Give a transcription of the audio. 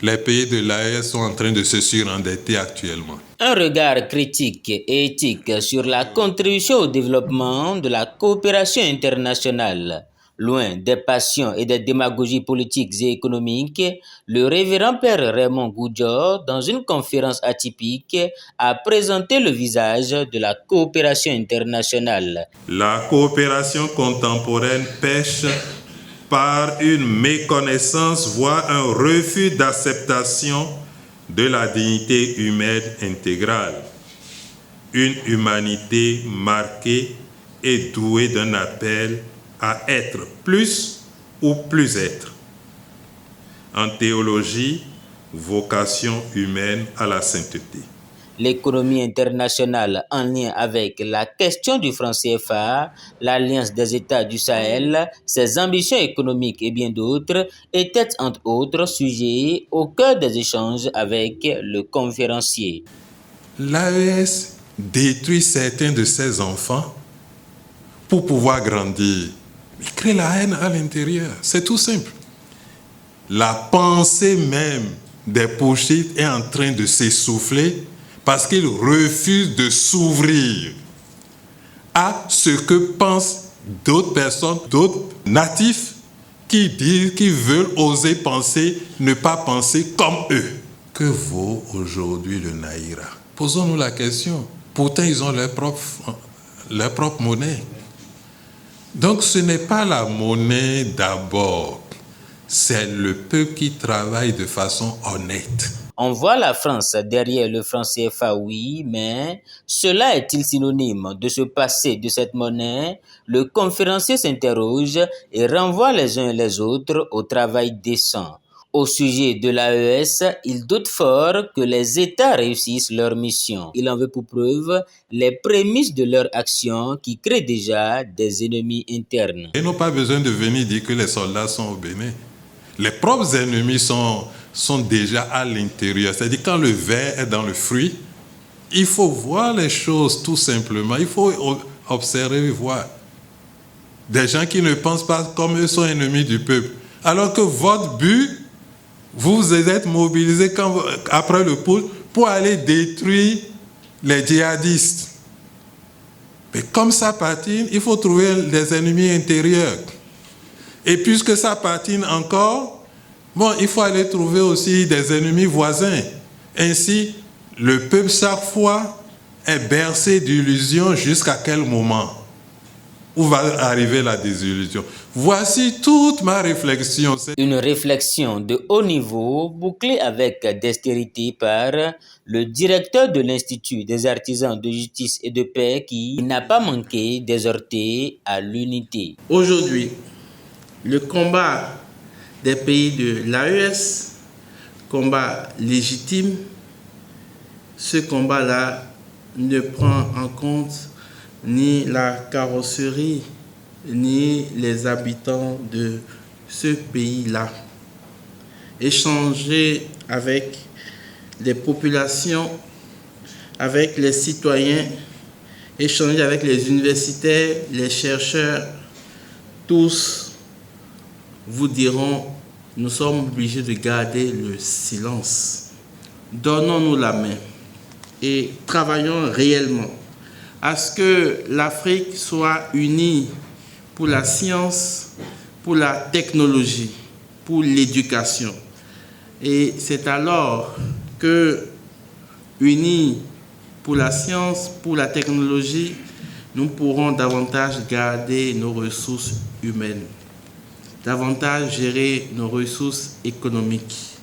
Les pays de l'AES sont en train de se surendetter actuellement. Un regard critique et éthique sur la contribution au développement de la coopération internationale. Loin des passions et des démagogies politiques et économiques, le révérend père Raymond Goudjor, dans une conférence atypique, a présenté le visage de la coopération internationale. La coopération contemporaine pêche par une méconnaissance, voire un refus d'acceptation de la dignité humaine intégrale. Une humanité marquée et douée d'un appel à être plus ou plus être. En théologie, vocation humaine à la sainteté. L'économie internationale en lien avec la question du franc CFA, l'Alliance des États du Sahel, ses ambitions économiques et bien d'autres étaient entre autres sujets au cœur des échanges avec le conférencier. L'AES détruit certains de ses enfants pour pouvoir grandir. Il crée la haine à l'intérieur, c'est tout simple. La pensée même des pochites est en train de s'essouffler parce qu'ils refusent de s'ouvrir à ce que pensent d'autres personnes, d'autres natifs qui disent, qui veulent oser penser, ne pas penser comme eux. Que vaut aujourd'hui le Naira? Posons-nous la question. Pourtant, ils ont leur propre monnaie. Donc, ce n'est pas la monnaie d'abord, c'est le peuple qui travaille de façon honnête. On voit la France derrière le franc CFA, oui, mais cela est-il synonyme de se passer de cette monnaie? Le conférencier s'interroge et renvoie les uns et les autres au travail décent. Au sujet de l'AES, il doute fort que les États réussissent leur mission. Il en veut pour preuve les prémices de leur action qui créent déjà des ennemis internes. Ils n'ont pas besoin de venir dire que les soldats sont au Bénin. Les propres ennemis sont déjà à l'intérieur. C'est-à-dire quand le ver est dans le fruit, il faut voir les choses tout simplement. Il faut observer et voir. Des gens qui ne pensent pas comme eux sont ennemis du peuple. Alors que votre but, vous êtes mobilisés après le putsch pour aller détruire les djihadistes. Mais comme ça patine, il faut trouver des ennemis intérieurs. Et puisque ça patine encore, bon, il faut aller trouver aussi des ennemis voisins. Ainsi, le peuple chaque fois est bercé d'illusions jusqu'à quel moment? Où va arriver la désillusion? Voici toute ma réflexion. Une réflexion de haut niveau bouclée avec dextérité par le directeur de l'Institut des artisans de justice et de paix qui n'a pas manqué d'exhorter à l'unité. Aujourd'hui, le combat des pays de l'AES, combat légitime, ce combat-là ne prend en compte ni la carrosserie, ni les habitants de ce pays-là. Échanger avec les populations, avec les citoyens, échanger avec les universitaires, les chercheurs, tous vous diront, nous sommes obligés de garder le silence. Donnons-nous la main et travaillons réellement à ce que l'Afrique soit unie pour la science, pour la technologie, pour l'éducation. Et c'est alors que, unis pour la science, pour la technologie, nous pourrons davantage garder nos ressources humaines, davantage gérer nos ressources économiques.